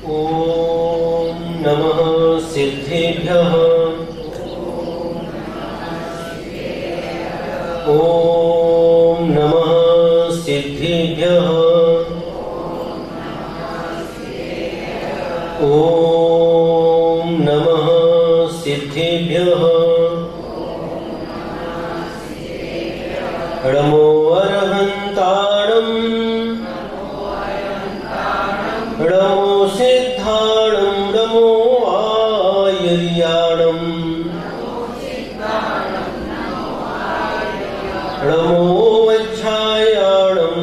ओम नमः सिद्धेभ्यः। ओम नमः सिद्धेभ्यः। ओम नमः सिद्धेभ्यः। नमो अरहन्ताणं नमो सिद्धाणं नमो आयर्याणं नमो वज्रायाणं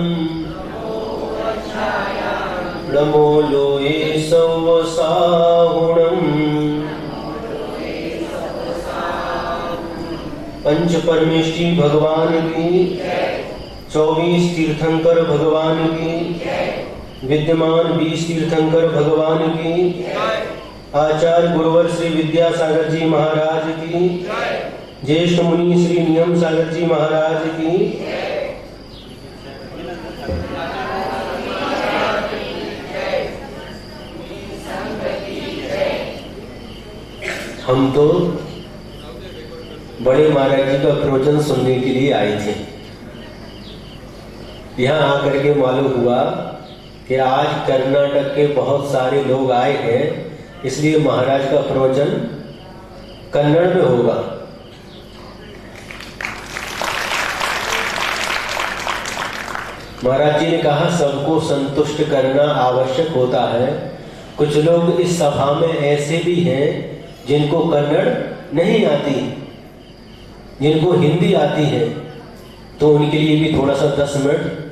नमो लोये सवसाहुणम्। पंच परमेष्ठी भगवान की, 24 तीर्थंकर भगवान की, विद्यमान 20 तीर्थंकर भगवान की, आचार्य गुरुवर श्री विद्यासागर जी महाराज की, ज्येष्ठ मुनि श्री नियम सागर जी महाराज की। हम तो बड़े महाराज जी का प्रवचन सुनने के लिए आए थे। यहाँ आकर के मालूम हुआ कि आज कर्नाटक के बहुत सारे लोग आए हैं, इसलिए महाराज का प्रवचन कन्नड़ में होगा। महाराज जी ने कहा सबको संतुष्ट करना आवश्यक होता है। कुछ लोग इस सभा में ऐसे भी हैं जिनको कन्नड़ नहीं आती, जिनको हिंदी आती है, तो उनके लिए भी थोड़ा सा 10 मिनट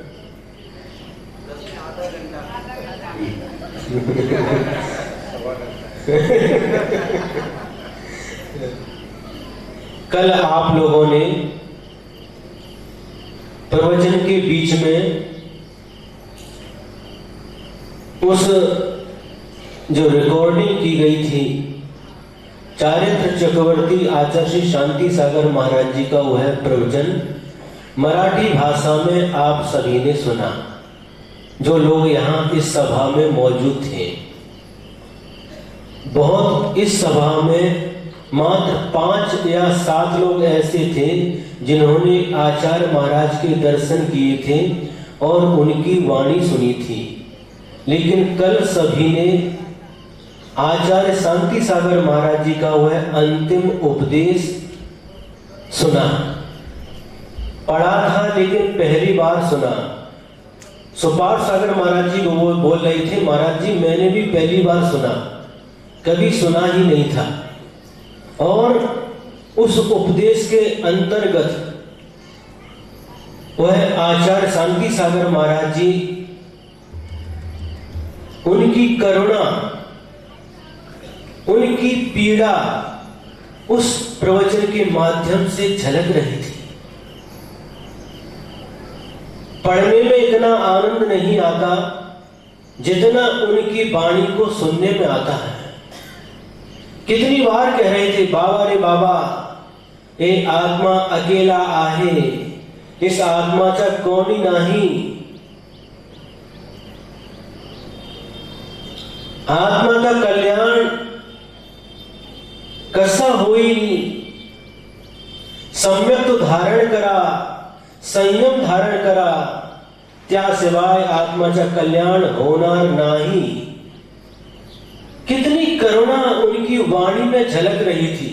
कल आप लोगों ने प्रवचन के बीच में उस जो रिकॉर्डिंग की गई थी चारित्र चक्रवर्ती आचार्य श्री शांति सागर महाराज जी का वह प्रवचन मराठी भाषा में आप सभी ने सुना, जो लोग यहाँ इस सभा में मौजूद थे। बहुत इस सभा में मात्र 5 या 7 लोग ऐसे थे जिन्होंने आचार्य महाराज के दर्शन किए थे और उनकी वाणी सुनी थी। लेकिन कल सभी ने आचार्य शांति सागर महाराज जी का वह अंतिम उपदेश सुना, पढ़ा था लेकिन पहली बार सुना। सुपार सागर महाराज जी वो बोल रहे थे, महाराज जी मैंने भी पहली बार सुना, कभी सुना ही नहीं था। और उस उपदेश के अंतर्गत वह आचार्य शांति सागर महाराज जी, उनकी करुणा, उनकी पीड़ा उस प्रवचन के माध्यम से झलक रही थी। पढ़ने में इतना आनंद नहीं आता जितना उनकी वाणी को सुनने में आता है। कितनी बार कह रहे थे, बाबा रे बाबा, ए आत्मा अकेला आहे, इस आत्माचा कोणी नाही। आत्मा का कल्याण कसा होईल, सम्यक तो धारण करा, संयम धारण करा, त्याशिवाय आत्माचा कल्याण होणार नाही। कितनी करुणा उनकी वाणी में झलक रही थी।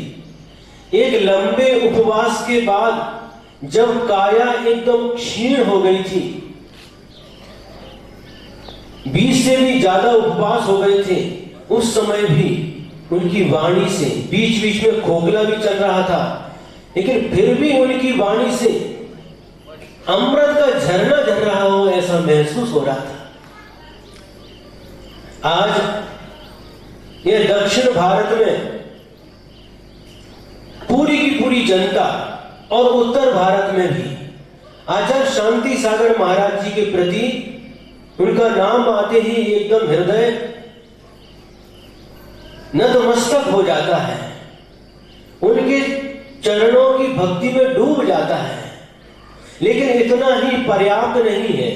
एक लंबे उपवास के बाद जब काया एकदम क्षीण हो गई थी, 20 से भी ज्यादा उपवास हो गए थे, उस समय भी उनकी वाणी से बीच बीच में खोखला भी चल रहा था, लेकिन फिर भी उनकी वाणी से अमृत का झरना झर रहा हो ऐसा महसूस हो रहा था। आज यह दक्षिण भारत में पूरी की पूरी जनता और उत्तर भारत में भी आचार्य शांति सागर महाराज जी के प्रति उनका नाम आते ही एकदम हृदय नतमस्तक हो जाता है, उनके चरणों की भक्ति में डूब जाता है। लेकिन इतना ही पर्याप्त नहीं है।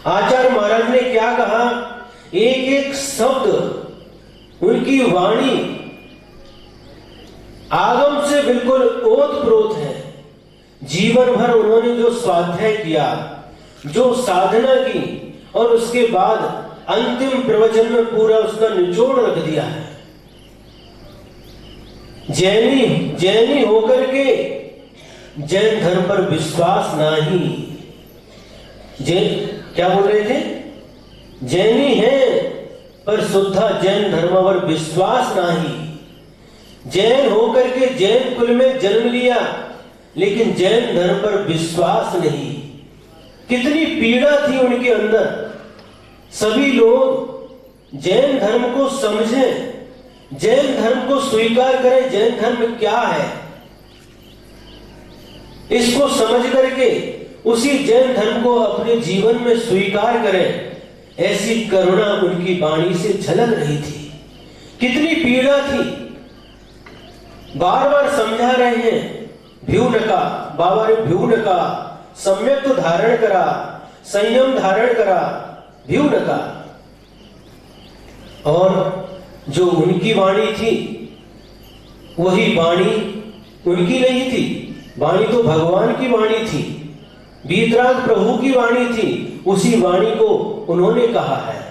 आचार्य महाराज ने क्या कहा, एक एक शब्द, उनकी वाणी आगम से बिल्कुल ओतप्रोत है। जीवन भर उन्होंने जो स्वाध्याय किया, जो साधना की, और उसके बाद अंतिम प्रवचन में पूरा उसका निचोड़ रख दिया है। जैनी होकर के जैन धर्म पर विश्वास नहीं। क्या बोल रहे थे? जैनी है पर शुद्धा जैन धर्म पर विश्वास नहीं। जैन होकर के जैन कुल में जन्म लिया, लेकिन जैन धर्म पर विश्वास नहीं। कितनी पीड़ा थी उनके अंदर। सभी लोग जैन धर्म को समझें, जैन धर्म को स्वीकार करें। जैन धर्म क्या है, इसको समझ करके उसी जैन धर्म को अपने जीवन में स्वीकार करें। ऐसी करुणा उनकी वाणी से झलक रही थी। कितनी पीड़ा थी। बार बार समझा रहे हैं, भ्यू नका, बाबा ने भ्यू नका, सम्यक तो धारण करा, संयम धारण करा, भ्यू नका। और जो उनकी वाणी थी, वही वाणी उनकी नहीं थी। वाणी तो भगवान की वाणी थी, वीतराग प्रभु की वाणी थी। उसी वाणी को उन्होंने कहा है,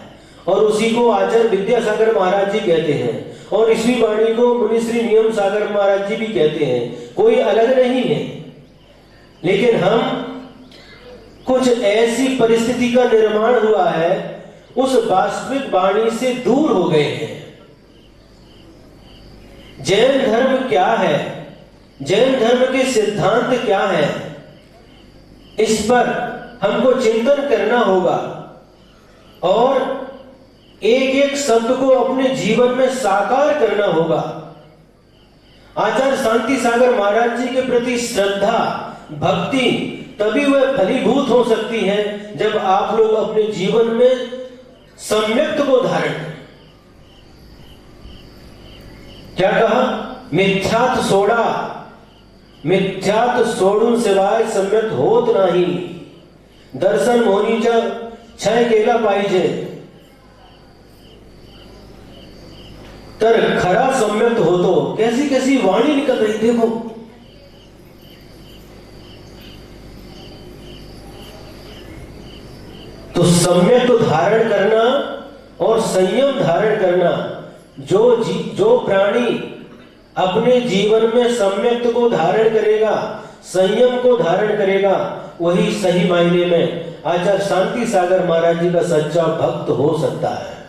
और उसी को आचार्य विद्यासागर महाराज जी कहते हैं, और इसी वाणी को मुनिश्री नियम सागर महाराज जी भी कहते हैं। कोई अलग नहीं है। लेकिन हम कुछ ऐसी परिस्थिति का निर्माण हुआ है, उस वास्तविक वाणी से दूर हो गए हैं। जैन धर्म क्या है, जैन धर्म के सिद्धांत क्या है, इस पर हमको चिंतन करना होगा और एक एक शब्द को अपने जीवन में साकार करना होगा। आचार्य शांति सागर महाराज जी के प्रति श्रद्धा, भक्ति तभी वह फलीभूत हो सकती है जब आप लोग अपने जीवन में सम्यक्त को धारण करें। क्या कहा? मिथ्यात सोड़ा, मिथ्यात सोडून सिवाय सम्यक्त होत नाही। दर्शन मोनीचा क्षय केला पाहिजे, तर खरा सम्यक्त होतो। कैसी कैसी वाणी निकल रही, देखो। तो सम्यक धारण करना और संयम धारण करना, जो प्राणी अपने जीवन में सम्यक को धारण करेगा, संयम को धारण करेगा, वही सही मायने में आचार्य शांति सागर महाराज जी का सच्चा भक्त हो सकता है।